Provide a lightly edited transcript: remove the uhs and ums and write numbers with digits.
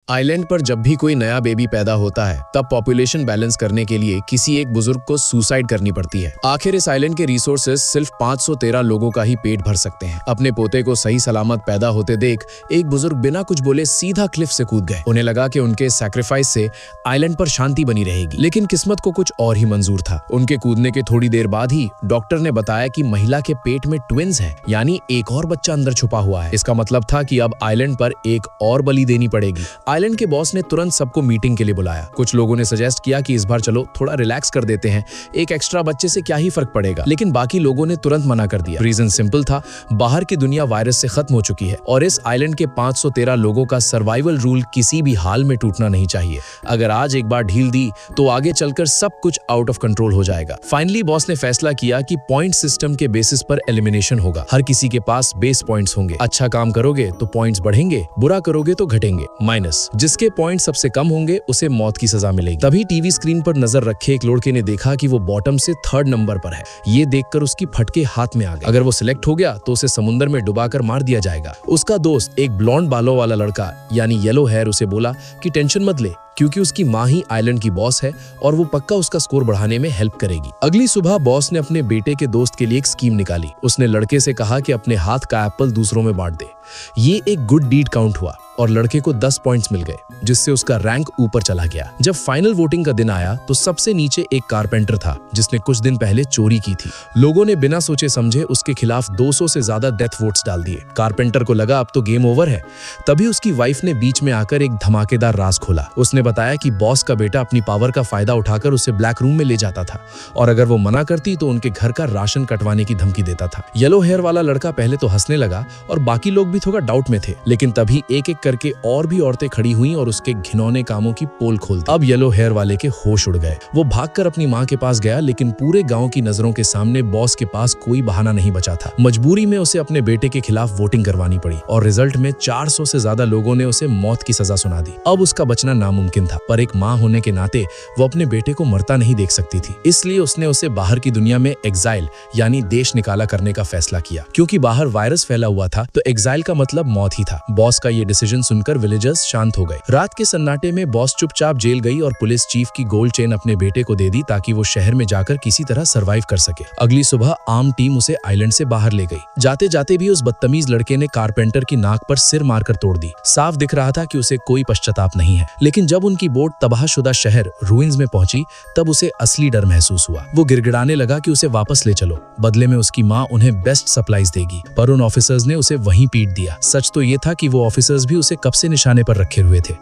Island पर जब भी कोई नया बेबी पैदा होता है तब पॉपुलेशन बैलेंस करने के लिए किसी एक बुजुर्ग को सुसाइड करनी पड़ती है। आखिर इस आइलैंड के रिसोर्सेज सिर्फ 513 लोगों का ही पेट भर सकते हैं। अपने पोते को सही सलामत पैदा होते देख एक बुजुर्ग बिना कुछ बोले सीधा क्लिफ से कूद गए। उन्हें लगा कि उनके सैक्रिफाइस से आइलैंड पर शांति बनी रहेगी, लेकिन किस्मत को कुछ और ही मंजूर था। उनके कूदने के थोड़ी देर बाद ही डॉक्टर ने बताया कि महिला के पेट में ट्विंस हैं, यानी एक और बच्चा अंदर छुपा हुआ है। इसका मतलब था कि अब आइलैंड पर एक और बलि देनी पड़ेगी। आइलैंड के बॉस ने तुरंत सबको मीटिंग के लिए बुलाया। कुछ लोगों ने सजेस्ट किया कि इस बार चलो थोड़ा रिलैक्स कर देते हैं, एक एक्स्ट्रा बच्चे से क्या ही फर्क पड़ेगा, लेकिन बाकी लोगों ने तुरंत मना कर दिया। रीजन सिंपल था, बाहर की दुनिया वायरस से खत्म हो चुकी है और इस आइलैंड के 513 लोगों का सर्वाइवल रूल किसी भी हाल में टूटना नहीं चाहिए। अगर आज एक बार ढील दी तो आगे चलकर सब कुछ आउट ऑफ कंट्रोल हो जाएगा। फाइनली बॉस ने फैसला किया कि पॉइंट सिस्टम के बेसिस पर एलिमिनेशन होगा। हर किसी के पास बेस पॉइंट्स होंगे। अच्छा काम करोगे तो पॉइंट्स बढ़ेंगे, बुरा करोगे तो घटेंगे माइनस। जिसके पॉइंट सबसे कम होंगे उसे मौत की सजा मिलेगी। तभी टीवी स्क्रीन पर नजर रखे एक लड़के ने देखा कि वो बॉटम से 3rd नंबर पर है। ये देखकर उसकी फटके हाथ में आ गए। अगर वो सिलेक्ट हो गया तो उसे समुद्र में डुबाकर मार दिया जाएगा। उसका दोस्त एक ब्लॉन्ड बालों वाला लड़का यानी येलो हेयर उसे बोला कि टेंशन मत ले, क्योंकि उसकी माँ ही आइलैंड की बॉस है और वो पक्का उसका स्कोर बढ़ाने में हेल्प करेगी। अगली सुबह बॉस ने अपने बेटे के दोस्त के लिए एक स्कीम निकाली। उसने लड़के से कहा कि अपने हाथ का एप्पल दूसरों में बांट दे। ये एक गुड डीड काउंट हुआ और लड़के को 10 पॉइंट्स मिल गए, जिससे उसका रैंक ऊपर चला गया। जब फाइनल वोटिंग का दिन आया तो सबसे नीचे एक कारपेंटर था जिसने कुछ दिन पहले चोरी की थी। लोगों ने बिना सोचे समझे उसके खिलाफ 200 से ज्यादा डेथ वोट्स डाल दिए। कारपेंटर को लगा अब तो गेम ओवर है। तभी उसकी वाइफ ने बीच में आकर एक धमाकेदार राज खोला। उसने बताया कि बॉस का बेटा अपनी पावर का फायदा उठाकर उसे ब्लैक रूम में ले जाता था और अगर वो मना करती तो उनके घर का राशन कटवाने की धमकी देता था। येलो हेयर वाला लड़का पहले तो हंसने लगा और बाकी लोग भी थोड़ा डाउट में थे, लेकिन तभी एक एक करके और भी औरतें खड़ी हुई और उसके घिनौने कामों की पोल खोल दी। अब येलो हेयर वाले के होश उड़ गए। वो भागकर अपनी माँ के पास गया, लेकिन पूरे गांव की नजरों के सामने बॉस के पास कोई बहाना नहीं बचा था। मजबूरी में उसे अपने बेटे के खिलाफ वोटिंग करवानी पड़ी और रिजल्ट में 400 से ज्यादा लोगों ने उसे मौत की सजा सुना दी। अब उसका बचना नामुमकिन था, पर एक माँ होने के नाते वो अपने बेटे को मरता नहीं देख सकती थी। इसलिए उसने उसे बाहर की दुनिया में एग्जाइल यानी देश निकाला करने का फैसला किया। क्योंकि बाहर वायरस फैला हुआ था तो एग्जाइल का मतलब मौत ही था। बॉस का ये डिसीजन सुनकर विलेजर्स शांत हो गए। रात के सन्नाटे में बॉस चुपचाप जेल गई और पुलिस चीफ की गोल्ड चेन अपने बेटे को दे दी ताकि वो शहर में जाकर किसी तरह सरवाइव कर सके। अगली सुबह आर्म टीम उसे आइलैंड से बाहर ले गई। जाते जाते भी उस बदतमीज लड़के ने कारपेंटर की नाक पर सिर मारकर तोड़ दी। साफ दिख रहा था कि उसे कोई पश्चाताप नहीं है। लेकिन जब उनकी बोट तबाहशुदा शहर रूइंस में पहुंची तब उसे असली डर महसूस हुआ। वो गिड़गिड़ाने लगा कि उसे वापस ले चलो, बदले में उसकी माँ उन्हें बेस्ट सप्लाईज देगी। पर उन ऑफिसर्स ने उसे वहीं पीट दिया। सच तो ये था कि वो ऑफिसर्स भी उसे कब से निशाने पर रखे हुए थे।